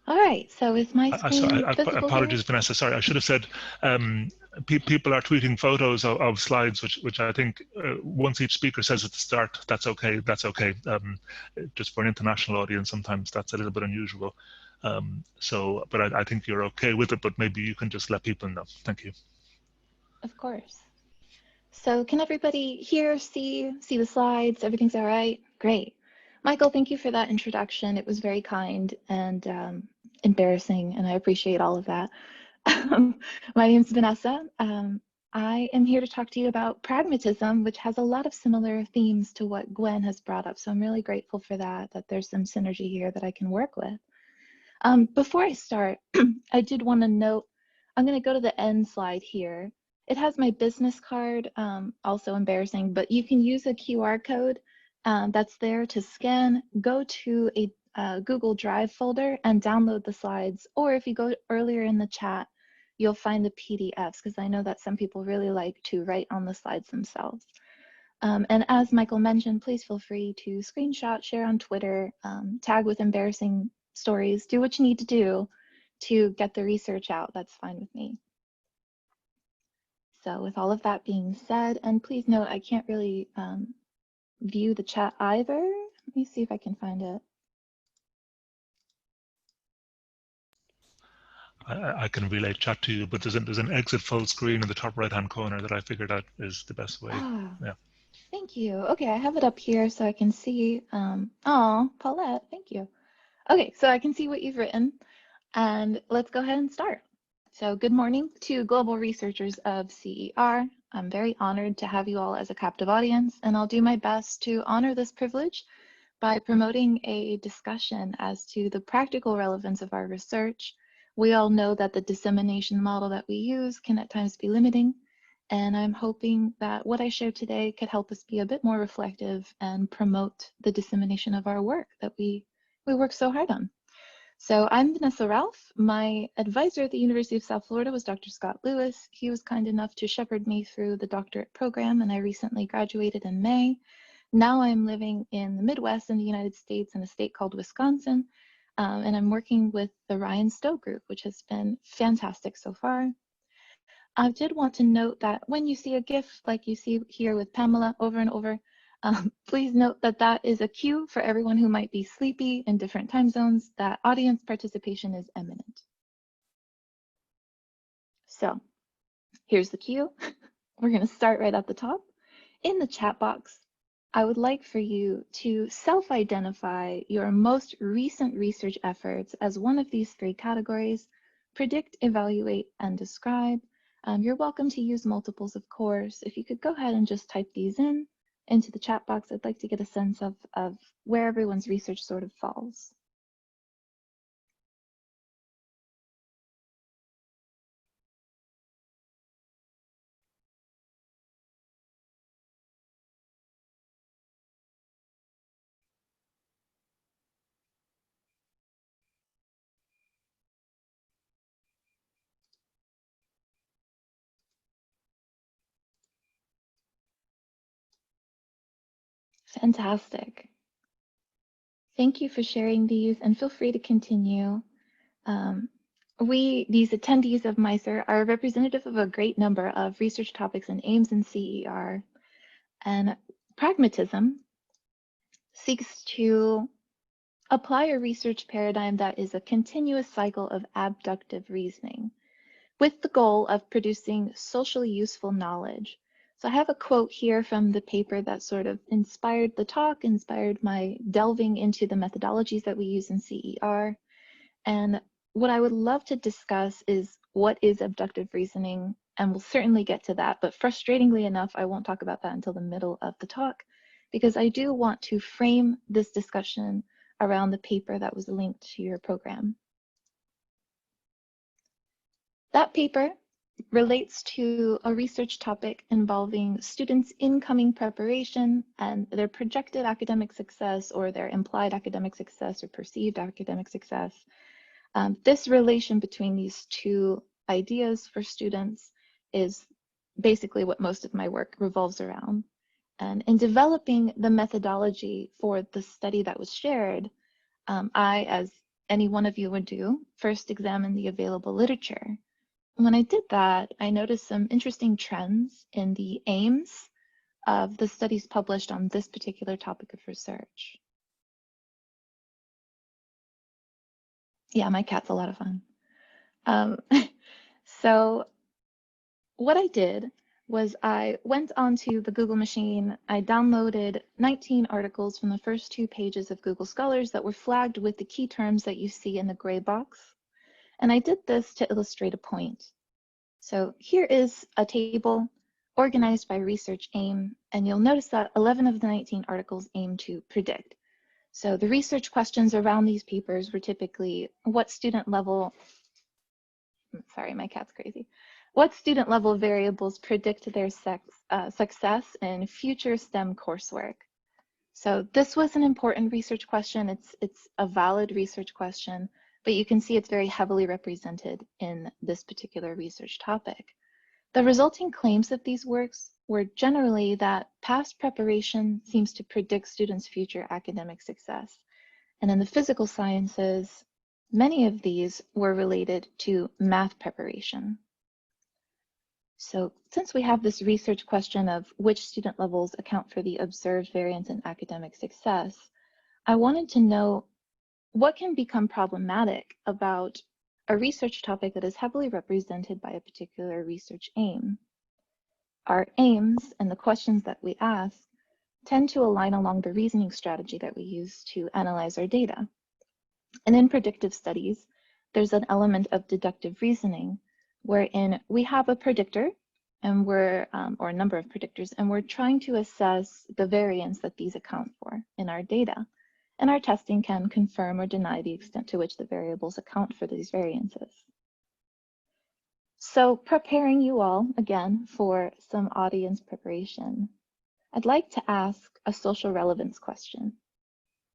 All right, so is my screen visible Apologies, here? Vanessa. Sorry, I should have said people are tweeting photos of slides, which I think once each speaker says at the start, that's okay, that's okay. Just for an international audience, sometimes that's a little bit unusual. But I think you're okay with it, but maybe you can just let people know. Thank you. Of course. So can everybody hear, see the slides? Everything's all right? Great. Michael, thank you for that introduction. It was very kind and embarrassing, and I appreciate all of that. My name is Vanessa. I am here to talk to you about pragmatism, which has a lot of similar themes to what Gwen has brought up. So I'm really grateful for that there's some synergy here that I can work with. Before I start, I did want to note, I'm going to go to the end slide here. It has my business card, also embarrassing, but you can use a QR code that's there to scan, go to a Google Drive folder and download the slides. Or if you go earlier in the chat, you'll find the PDFs, because I know that some people really like to write on the slides themselves. And as Michael mentioned, please feel free to screenshot, share on Twitter, tag with embarrassing stories, do what you need to do to get the research out. That's fine with me. So with all of that being said, and please note, I can't really view the chat either. Let me see if I can find it. I can relay chat to you, but there's an exit full screen in the top right-hand corner that I figured out is the best way. Yeah. Thank you. Okay, I have it up here so I can see. Oh, Paulette, thank you. Okay, so I can see what you've written, and let's go ahead and start. So good morning to global researchers of CER. I'm very honored to have you all as a captive audience, and I'll do my best to honor this privilege by promoting a discussion as to the practical relevance of our research. We all know that the dissemination model that we use can at times be limiting, and I'm hoping that what I share today could help us be a bit more reflective and promote the dissemination of our work that we work so hard on. So I'm Vanessa Ralph. My advisor at the University of South Florida was Dr. Scott Lewis. He was kind enough to shepherd me through the doctorate program, and I recently graduated in May. Now I'm living in the Midwest in the United States in a state called Wisconsin, and I'm working with the Ryan Stowe Group, which has been fantastic so far. I did want to note that when you see a GIF like you see here with Pamela over and over, please note that that is a cue for everyone who might be sleepy in different time zones, that audience participation is imminent. So here's the cue. We're going to start right at the top. In the chat box, I would like for you to self-identify your most recent research efforts as one of these three categories: predict, evaluate, and describe. You're welcome to use multiples, of course. If you could go ahead and just type these into the chat box, I'd like to get a sense of where everyone's research sort of falls. Fantastic. Thank you for sharing these, and feel free to continue. These attendees of MISER, are representative of a great number of research topics and aims in CER. And pragmatism seeks to apply a research paradigm that is a continuous cycle of abductive reasoning, with the goal of producing socially useful knowledge. So I have a quote here from the paper that sort of inspired the talk, inspired my delving into the methodologies that we use in CER. And what I would love to discuss is what is abductive reasoning, and we'll certainly get to that, but frustratingly enough, I won't talk about that until the middle of the talk, because I do want to frame this discussion around the paper that was linked to your program. That paper relates to a research topic involving students' incoming preparation and their projected academic success, or their implied academic success or perceived academic success. This relation between these two ideas for students is basically what most of my work revolves around. And in developing the methodology for the study that was shared, I, as any one of you would do, first examine the available literature. When I did that, I noticed some interesting trends in the aims of the studies published on this particular topic of research. Yeah, my cat's a lot of fun. So what I did was I went onto the Google machine, I downloaded 19 articles from the first 2 pages of Google Scholars that were flagged with the key terms that you see in the gray box. And I did this to illustrate a point. So here is a table organized by research aim, and you'll notice that 11 of the 19 articles aim to predict. So the research questions around these papers were typically what student level, sorry, my cat's crazy. What student level variables predict their success in future STEM coursework? So this was an important research question. It's a valid research question, but you can see it's very heavily represented in this particular research topic. The resulting claims of these works were generally that past preparation seems to predict students' future academic success. And in the physical sciences, many of these were related to math preparation. So since we have this research question of which student levels account for the observed variance in academic success, I wanted to know what can become problematic about a research topic that is heavily represented by a particular research aim. Our aims and the questions that we ask tend to align along the reasoning strategy that we use to analyze our data. And in predictive studies, there's an element of deductive reasoning wherein we have a predictor and or a number of predictors, and we're trying to assess the variance that these account for in our data. And our testing can confirm or deny the extent to which the variables account for these variances. So preparing you all, again, for some audience preparation, I'd like to ask a social relevance question.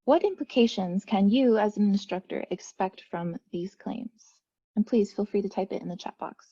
What implications can you as an instructor expect from these claims? And please feel free to type it in the chat box.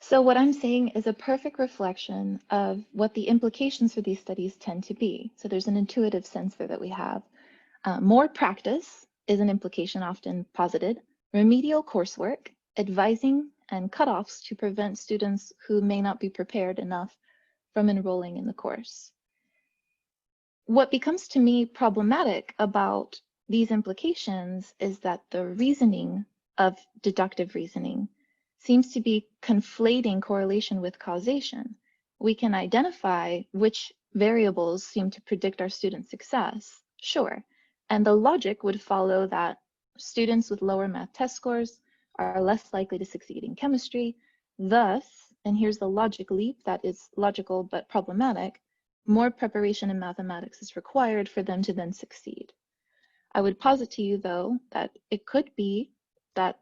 So what I'm saying is a perfect reflection of what the implications for these studies tend to be. So there's an intuitive sense there that we have. More practice is an implication often posited. Remedial coursework, advising, and cutoffs to prevent students who may not be prepared enough from enrolling in the course. What becomes to me problematic about these implications is that the reasoning of deductive reasoning seems to be conflating correlation with causation. We can identify which variables seem to predict our student success, sure, and the logic would follow that students with lower math test scores are less likely to succeed in chemistry. Thus, and here's the logic leap that is logical but problematic, more preparation in mathematics is required for them to then succeed. I would posit to you, though, that it could be that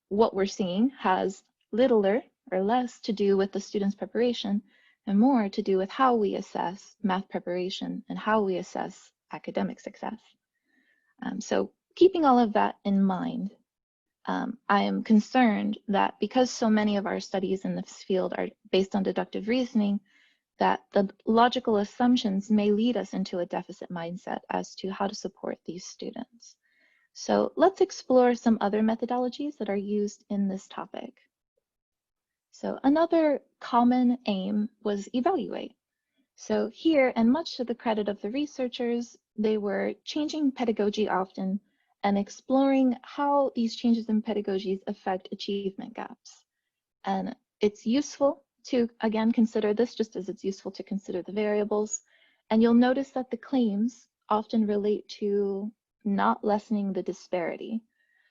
what we're seeing has littler or less to do with the student's preparation and more to do with how we assess math preparation and how we assess academic success. So keeping all of that in mind, I am concerned that because so many of our studies in this field are based on deductive reasoning, that the logical assumptions may lead us into a deficit mindset as to how to support these students. So let's explore some other methodologies that are used in this topic. So another common aim was evaluate. So here, and much to the credit of the researchers, they were changing pedagogy often and exploring how these changes in pedagogies affect achievement gaps. And it's useful to, again, consider this just as it's useful to consider the variables. And you'll notice that the claims often relate to not lessening the disparity.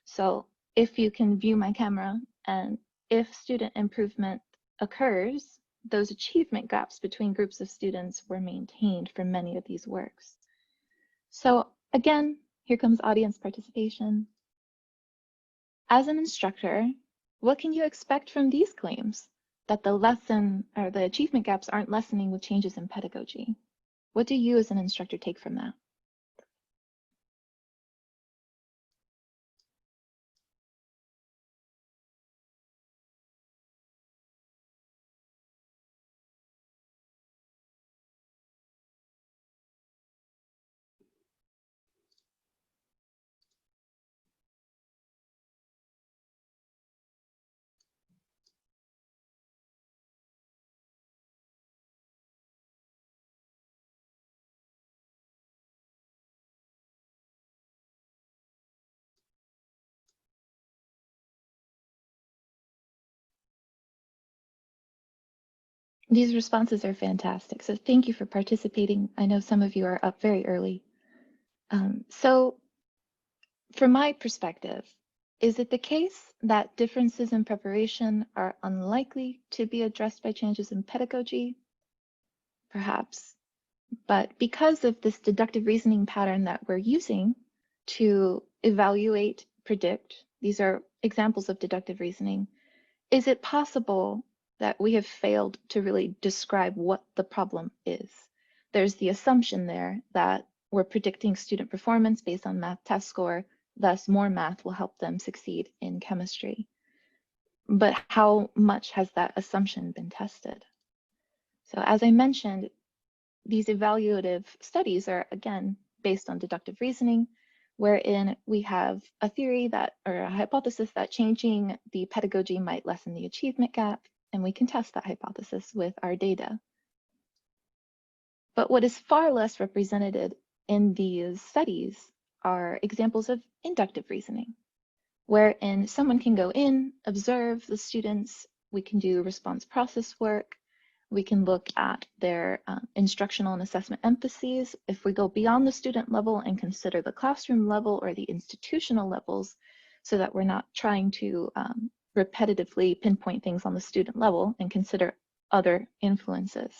So if you can view my camera and if student improvement occurs, those achievement gaps between groups of students were maintained for many of these works. So again, here comes audience participation. As an instructor, what can you expect from these claims? That the lesson or the achievement gaps aren't lessening with changes in pedagogy. What do you as an instructor take from that? These responses are fantastic, so thank you for participating. I know some of you are up very early. So from my perspective, is it the case that differences in preparation are unlikely to be addressed by changes in pedagogy? Perhaps. But because of this deductive reasoning pattern that we're using to evaluate, predict, these are examples of deductive reasoning, is it possible that we have failed to really describe what the problem is? There's the assumption there that we're predicting student performance based on math test score, thus more math will help them succeed in chemistry. But how much has that assumption been tested? So as I mentioned, these evaluative studies are, again, based on deductive reasoning, wherein we have a theory that, or a hypothesis that changing the pedagogy might lessen the achievement gap, and we can test that hypothesis with our data. But what is far less represented in these studies are examples of inductive reasoning, wherein someone can go in, observe the students, we can do response process work, we can look at their instructional and assessment emphases. If we go beyond the student level and consider the classroom level or the institutional levels, so that we're not trying to repetitively pinpoint things on the student level and consider other influences.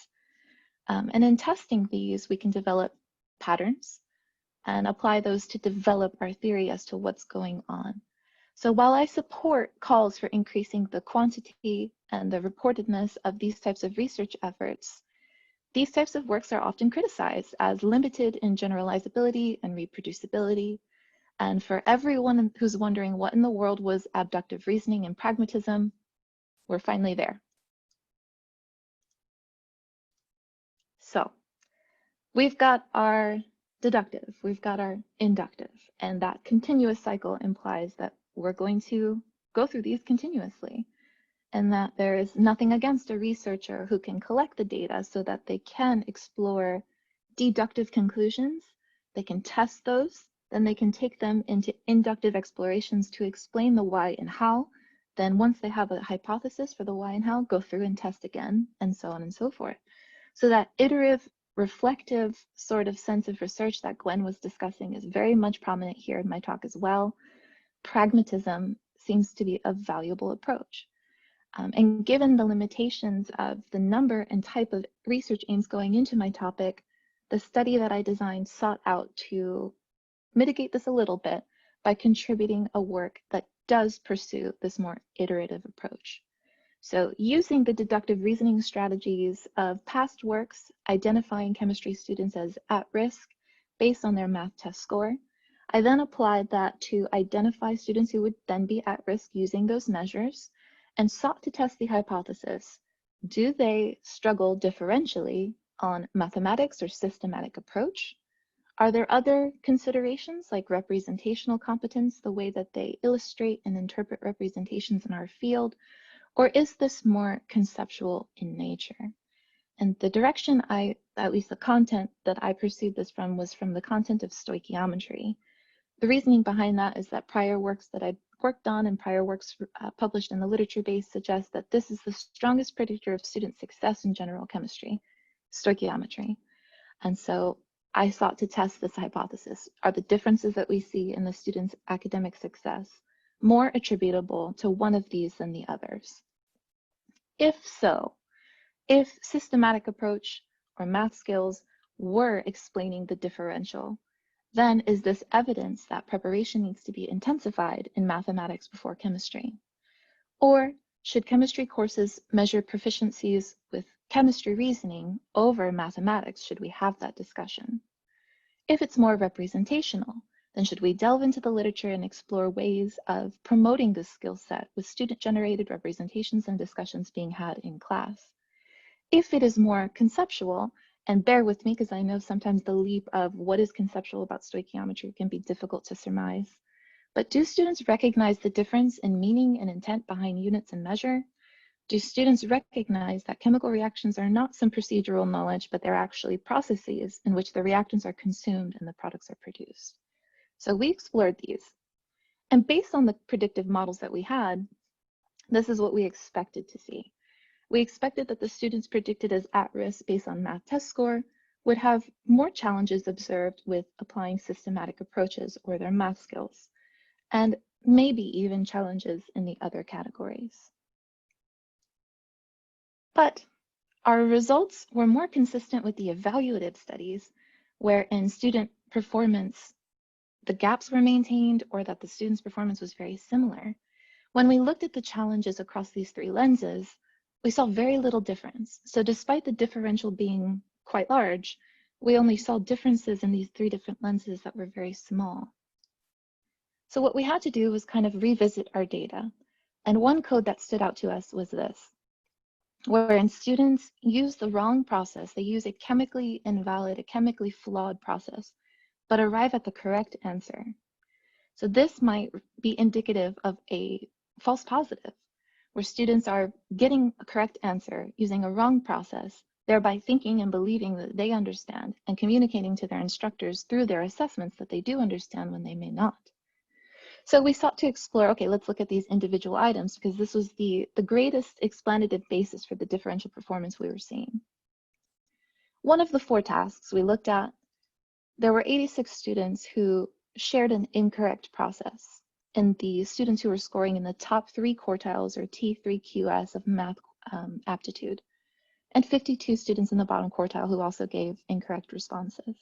And in testing these, we can develop patterns and apply those to develop our theory as to what's going on. So while I support calls for increasing the quantity and the reportedness of these types of research efforts, these types of works are often criticized as limited in generalizability and reproducibility. And for everyone who's wondering what in the world was abductive reasoning and pragmatism, we're finally there. So we've got our deductive, we've got our inductive, and that continuous cycle implies that we're going to go through these continuously, and that there is nothing against a researcher who can collect the data so that they can explore deductive conclusions, they can test those, then they can take them into inductive explorations to explain the why and how. Then once they have a hypothesis for the why and how, go through and test again, and so on and so forth. So that iterative, reflective sort of sense of research that Gwen was discussing is very much prominent here in my talk as well. Pragmatism seems to be a valuable approach. And given the limitations of the number and type of research aims going into my topic, the study that I designed sought out to mitigate this a little bit by contributing a work that does pursue this more iterative approach. So using the deductive reasoning strategies of past works, identifying chemistry students as at risk based on their math test score, I then applied that to identify students who would then be at risk using those measures and sought to test the hypothesis. Do they struggle differentially on mathematics or systematic approach? Are there other considerations like representational competence, the way that they illustrate and interpret representations in our field? Or is this more conceptual in nature? And the direction at least the content that I pursued this from was from the content of stoichiometry. The reasoning behind that is that prior works that I'd worked on and prior works published in the literature base suggest that this is the strongest predictor of student success in general chemistry, stoichiometry. And so I sought to test this hypothesis. Are the differences that we see in the students' academic success more attributable to one of these than the others? If so, if systematic approach or math skills were explaining the differential, then is this evidence that preparation needs to be intensified in mathematics before chemistry? Or should chemistry courses measure proficiencies with chemistry reasoning over mathematics? Should we have that discussion? If it's more representational, then should we delve into the literature and explore ways of promoting this skill set with student-generated representations and discussions being had in class? If it is more conceptual, and bear with me because I know sometimes the leap of what is conceptual about stoichiometry can be difficult to surmise, but do students recognize the difference in meaning and intent behind units and measure? Do students recognize that chemical reactions are not some procedural knowledge, but they're actually processes in which the reactants are consumed and the products are produced? So we explored these. And based on the predictive models that we had, this is what we expected to see. We expected that the students predicted as at risk based on math test score would have more challenges observed with applying systematic approaches or their math skills, and maybe even challenges in the other categories. But our results were more consistent with the evaluative studies, where in student performance, the gaps were maintained or that the student's performance was very similar. When we looked at the challenges across these three lenses, we saw very little difference. So despite the differential being quite large, we only saw differences in these three different lenses that were very small. So what we had to do was kind of revisit our data. And one code that stood out to us was this, wherein students use the wrong process. They use a chemically invalid, a chemically flawed process, but arrive at the correct answer. So this might be indicative of a false positive, where students are getting a correct answer using a wrong process, thereby thinking and believing that they understand and communicating to their instructors through their assessments that they do understand when they may not. So we sought to explore, okay, let's look at these individual items because this was the greatest explanative basis for the differential performance we were seeing. One of the four tasks we looked at, there were 86 students who shared an incorrect process, and the students who were scoring in the top 3 quartiles or T3QS of math aptitude, and 52 students in the bottom quartile who also gave incorrect responses.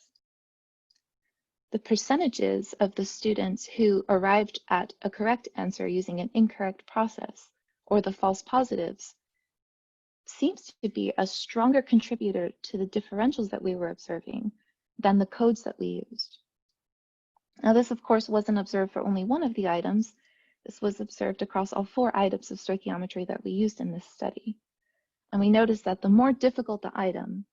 The percentages of the students who arrived at a correct answer using an incorrect process, or the false positives, seems to be a stronger contributor to the differentials that we were observing than the codes that we used. Now this of course wasn't observed for only one of the items. This was observed across all 4 items of stoichiometry that we used in this study. And we noticed that the more difficult the item,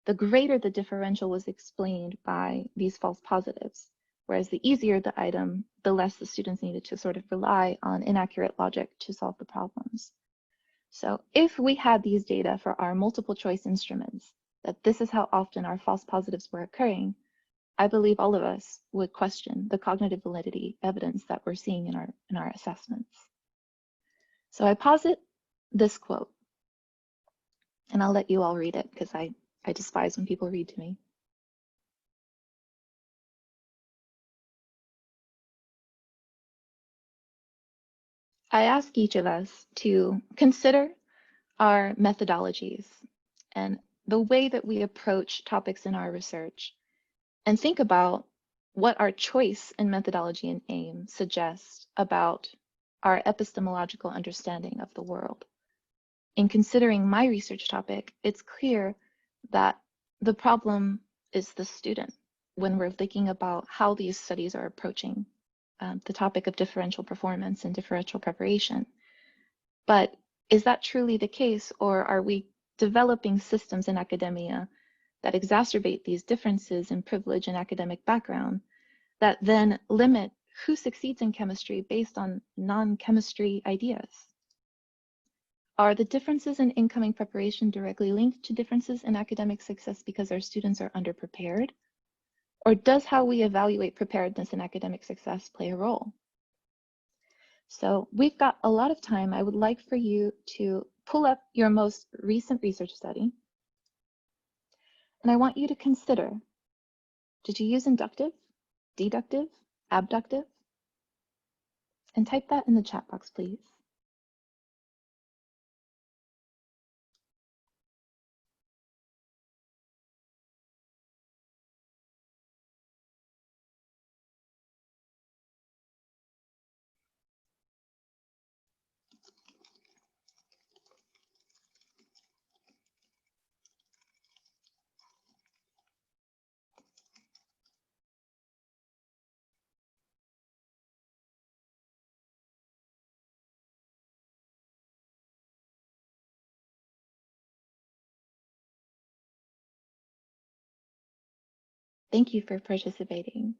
the greater the differential was explained by these false positives, whereas the easier the item, the less the students needed to sort of rely on inaccurate logic to solve the problems. So if we had these data for our multiple choice instruments, that this is how often our false positives were occurring, I believe all of us would question the cognitive validity evidence that we're seeing in our assessments. So I posit this quote, and I'll let you all read it because I despise when people read to me. I ask each of us to consider our methodologies and the way that we approach topics in our research, and think about what our choice in methodology and aim suggests about our epistemological understanding of the world. In considering my research topic, it's clear that the problem is the student when we're thinking about how these studies are approaching the topic of differential performance and differential preparation. But is that truly the case, or are we developing systems in academia that exacerbate these differences in privilege and academic background that then limit who succeeds in chemistry based on non-chemistry ideas? Are the differences in incoming preparation directly linked to differences in academic success because our students are underprepared? Or does how we evaluate preparedness and academic success play a role? So we've got a lot of time. I would like for you to pull up your most recent research study. And I want you to consider, did you use inductive, deductive, abductive? And type that in the chat box, please. Thank you for participating.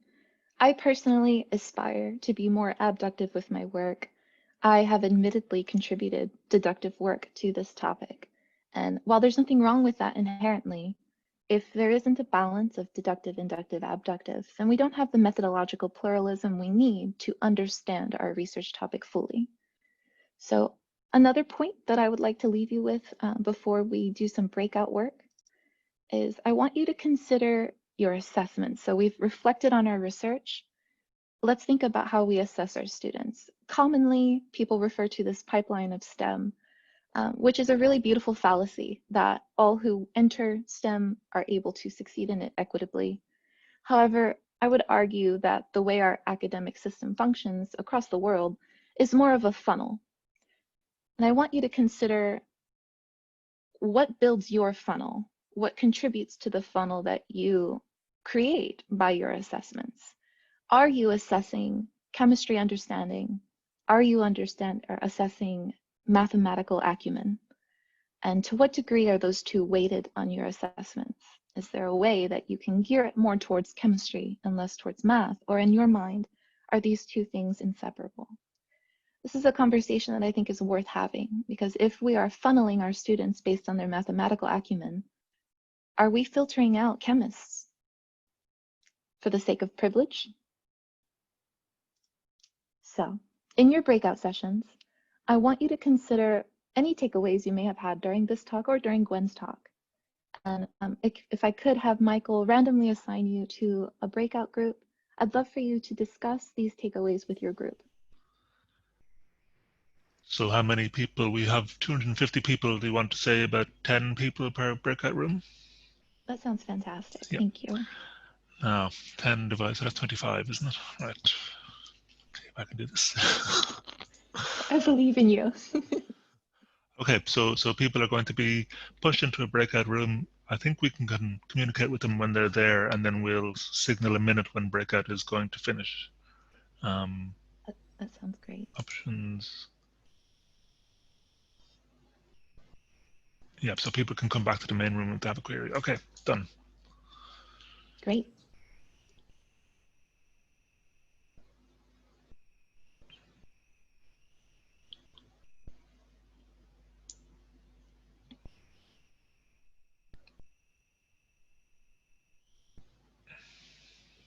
I personally aspire to be more abductive with my work. I have admittedly contributed deductive work to this topic. And while there's nothing wrong with that inherently, if there isn't a balance of deductive, inductive, abductive, then we don't have the methodological pluralism we need to understand our research topic fully. So another point that I would like to leave you with before we do some breakout work is I want you to consider your assessment. So we've reflected on our research. Let's think about how we assess our students. Commonly, people refer to this pipeline of STEM, which is a really beautiful fallacy that all who enter STEM are able to succeed in it equitably. However, I would argue that the way our academic system functions across the world is more of a funnel. And I want you to consider what builds your funnel, what contributes to the funnel that you create by your assessments. Are you assessing chemistry understanding? Are you assessing mathematical acumen? And to what degree are those two weighted on your assessments? Is there a way that you can gear it more towards chemistry and less towards math? Or in your mind, are these two things inseparable? This is a conversation that I think is worth having, because if we are funneling our students based on their mathematical acumen, are we filtering out chemists for the sake of privilege? So, in your breakout sessions, I want you to consider any takeaways you may have had during this talk or during Gwen's talk. And if I could have Michael randomly assign you to a breakout group, I'd love for you to discuss these takeaways with your group. So how many people? We have 250 people. Do you want to say about 10 people per breakout room? That sounds fantastic. Yeah. Thank you. 10 divided, so that's 25, isn't it? Right. Okay, if I can do this. I believe in you. Okay, so people are going to be pushed into a breakout room. I think we can communicate with them when they're there, and then we'll signal a minute when breakout is going to finish. That sounds great. Options. Yeah, so people can come back to the main room if they have a query. Okay, done. Great.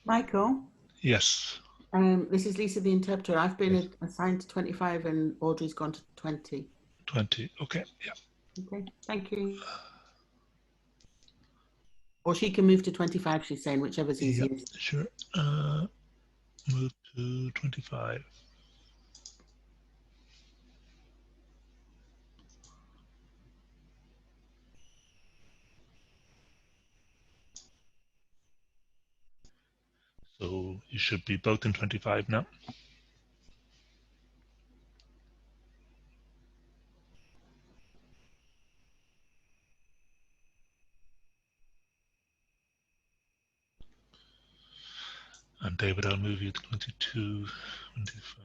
Michael? Yes. This is Lisa, the interpreter. I've been assigned to 25 and Audrey's gone to 20. 20, okay, yeah. Okay, thank you. Or she can move to 25, she's saying, whichever's easiest. Yep, sure. Move to 25. So you should be both in 25 now. And David, I'll move you to 22, 25.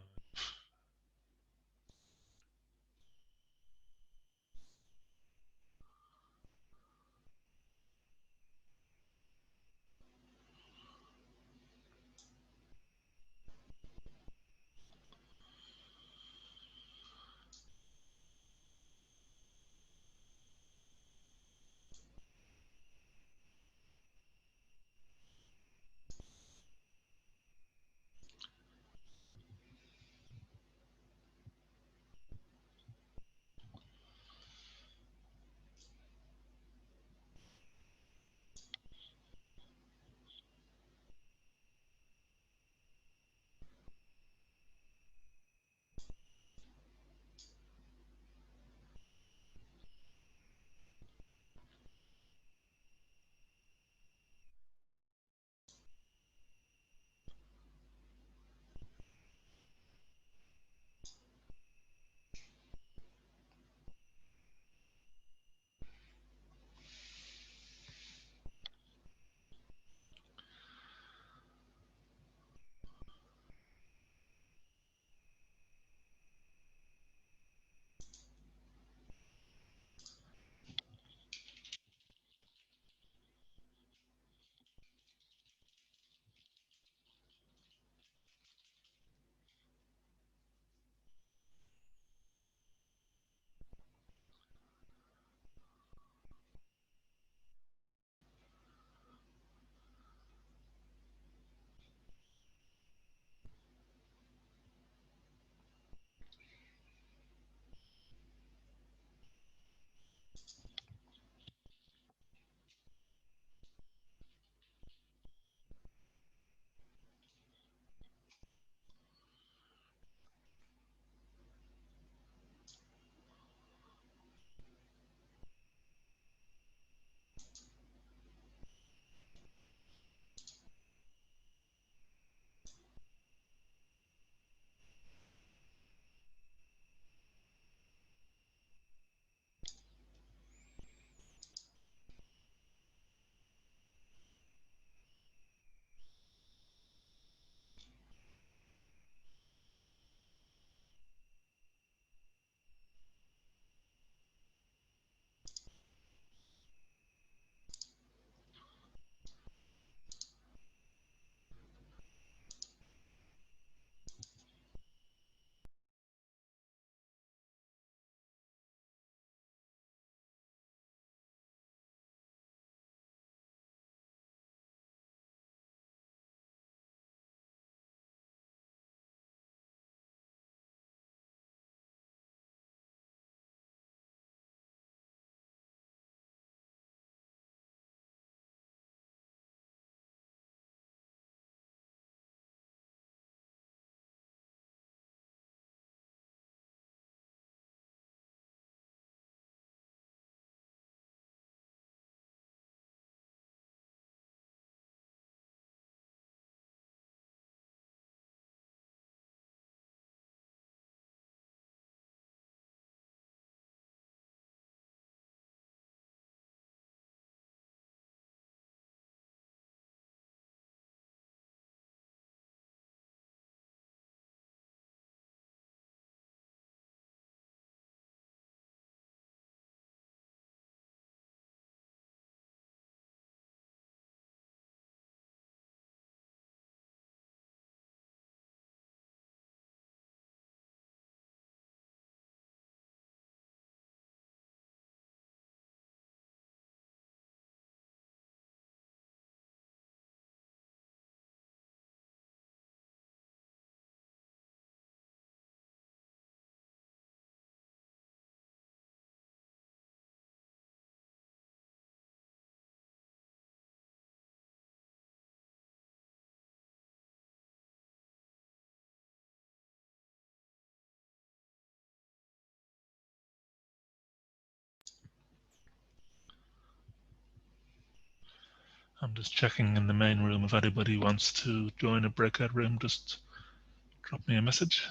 I'm just checking in the main room if anybody wants to join a breakout room. Just drop me a message.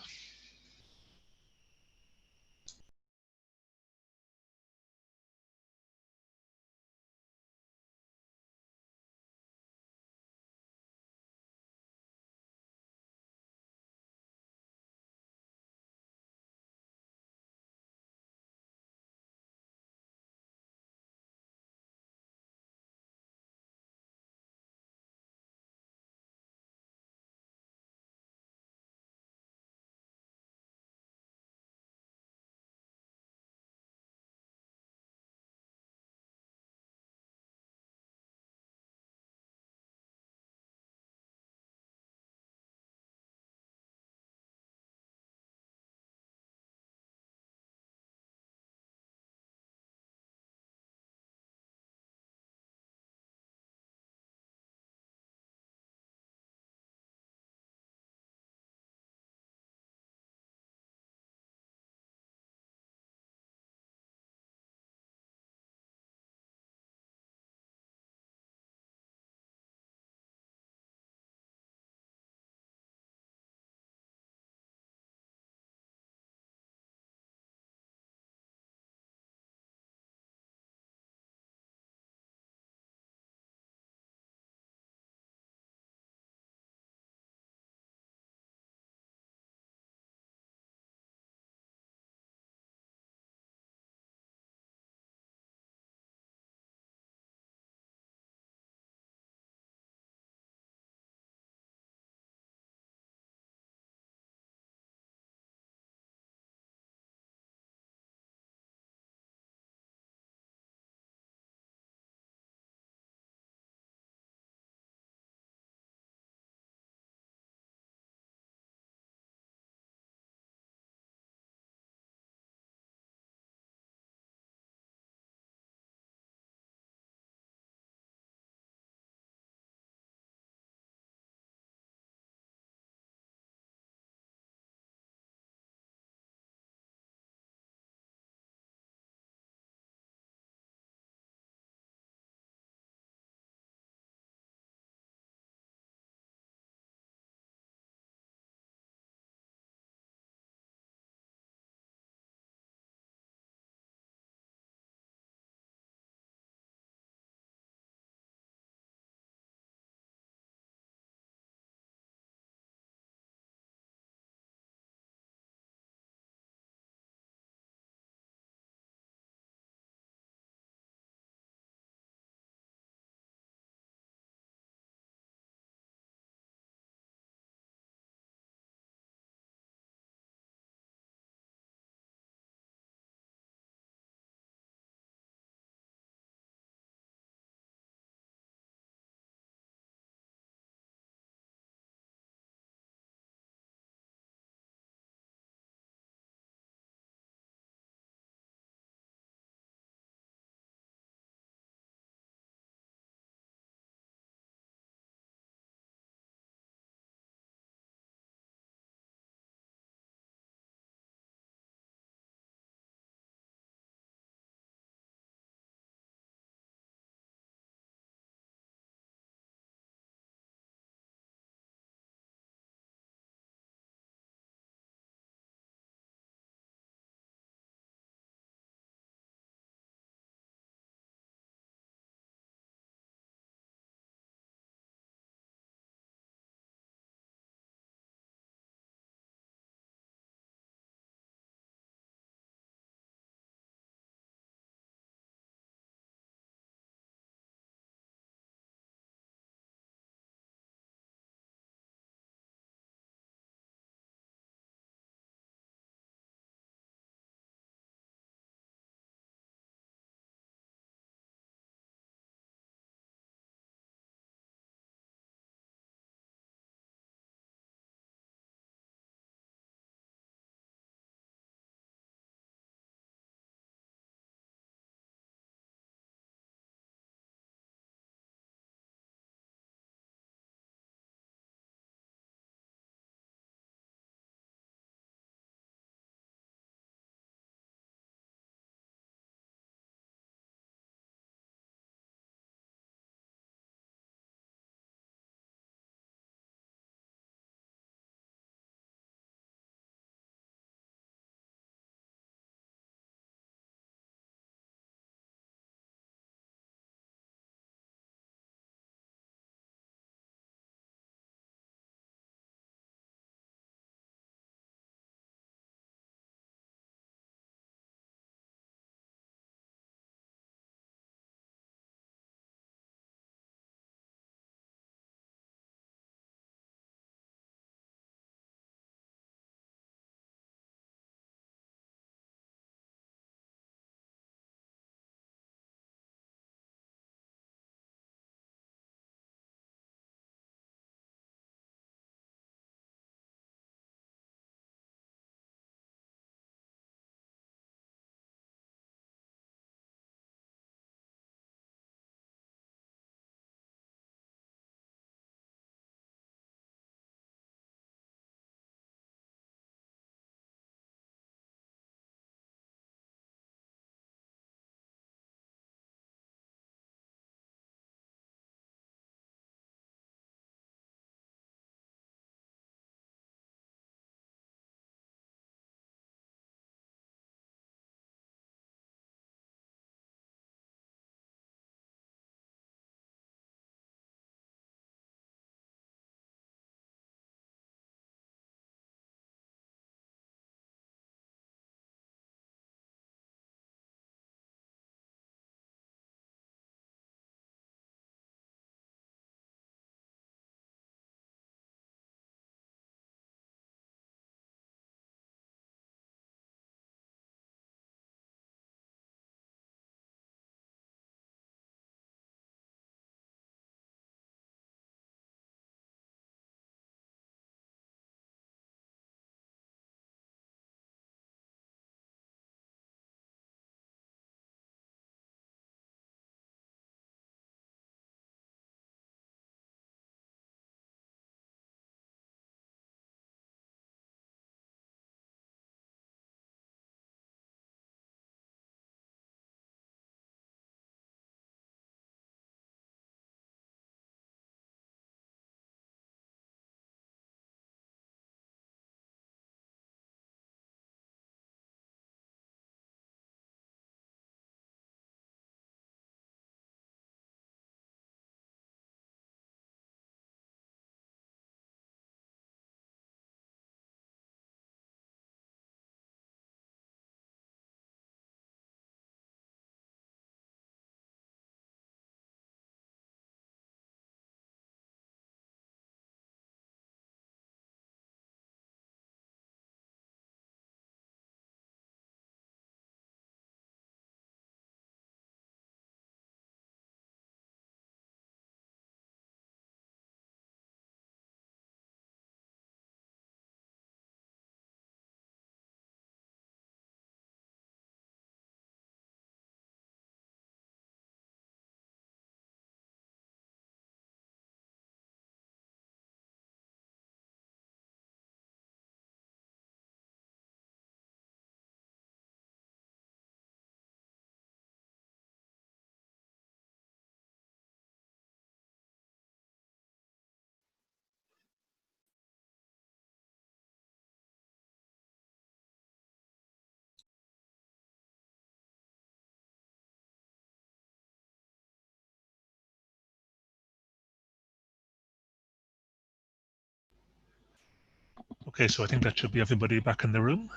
Okay, so I think that should be everybody back in the room.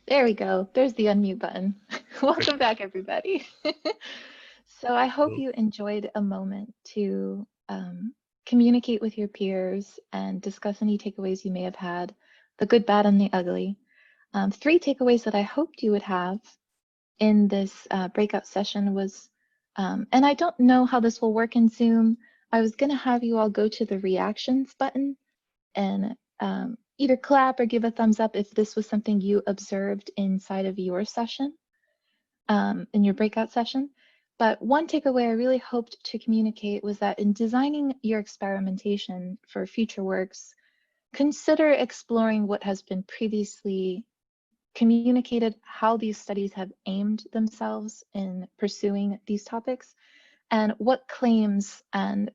There we go. There's the unmute button. Welcome back, everybody. So I hope you enjoyed a moment to communicate with your peers and discuss any takeaways you may have had, the good, bad, and the ugly. 3 takeaways that I hoped you would have in this breakout session was, and I don't know how this will work in Zoom, I was going to have you all go to the reactions button and either clap or give a thumbs up if this was something you observed inside of your session, in your breakout session. But one takeaway I really hoped to communicate was that in designing your experimentation for future works, consider exploring what has been previously communicated, how these studies have aimed themselves in pursuing these topics, and what claims and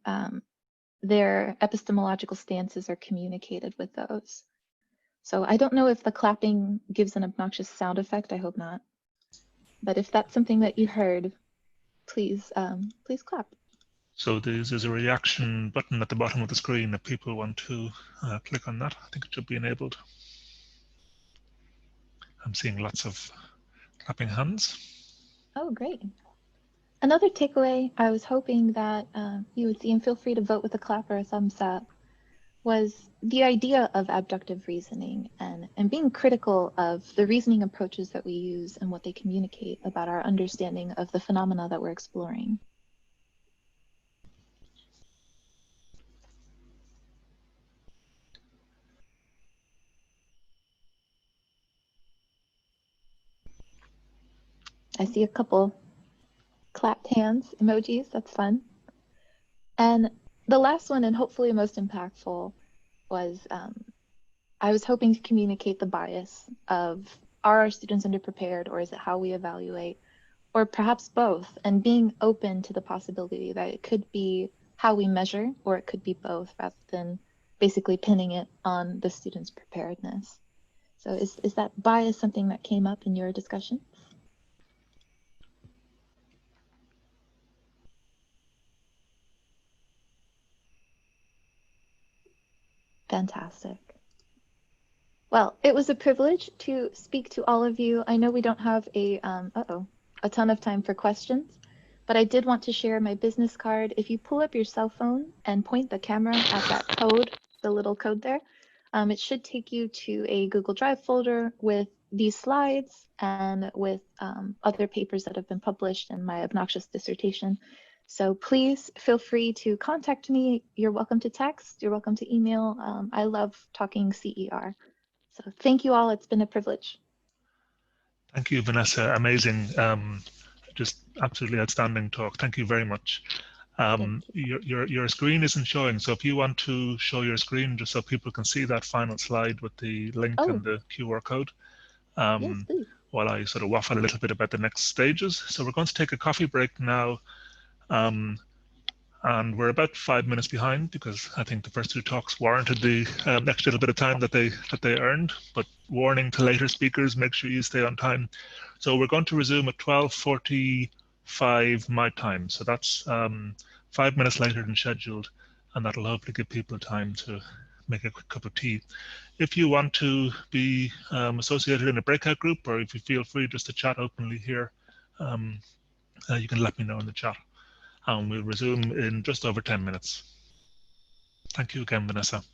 their epistemological stances are communicated with those. So I don't know if the clapping gives an obnoxious sound effect. I hope not. But if that's something that you heard, please clap. So there's a reaction button at the bottom of the screen if people want to click on that. I think it should be enabled. I'm seeing lots of clapping hands. Oh, great. Another takeaway I was hoping that you would see, and feel free to vote with a clap or a thumbs up, was the idea of abductive reasoning and being critical of the reasoning approaches that we use and what they communicate about our understanding of the phenomena that we're exploring. I see a couple clapped hands emojis, that's fun. And the last one, and hopefully most impactful, was I was hoping to communicate the bias of, are our students underprepared, or is it how we evaluate, or perhaps both, and being open to the possibility that it could be how we measure, or it could be both, rather than basically pinning it on the student's preparedness. So is that bias something that came up in your discussion? Fantastic. Well, it was a privilege to speak to all of you. I know we don't have a ton of time for questions, but I did want to share my business card. If you pull up your cell phone and point the camera at that code, the little code there, it should take you to a Google Drive folder with these slides and with other papers that have been published in my obnoxious dissertation. So please feel free to contact me. You're welcome to text, you're welcome to email. I love talking CER. So thank you all, it's been a privilege. Thank you, Vanessa, amazing. Just absolutely outstanding talk. Thank you very much. Your screen isn't showing, so if you want to show your screen just so people can see that final slide with the link and the QR code, yes, please. While I sort of waffle a little bit about the next stages. So we're going to take a coffee break now, and we're about 5 minutes behind because I think the first 2 talks warranted the extra little bit of time that they earned. But warning to later speakers, make sure you stay on time. So we're going to resume at 12:45 my time. So that's 5 minutes later than scheduled, and that'll hopefully give people time to make a quick cup of tea. If you want to be associated in a breakout group, or if you feel free just to chat openly here, you can let me know in the chat. And we'll resume in just over 10 minutes. Thank you again, Vanessa.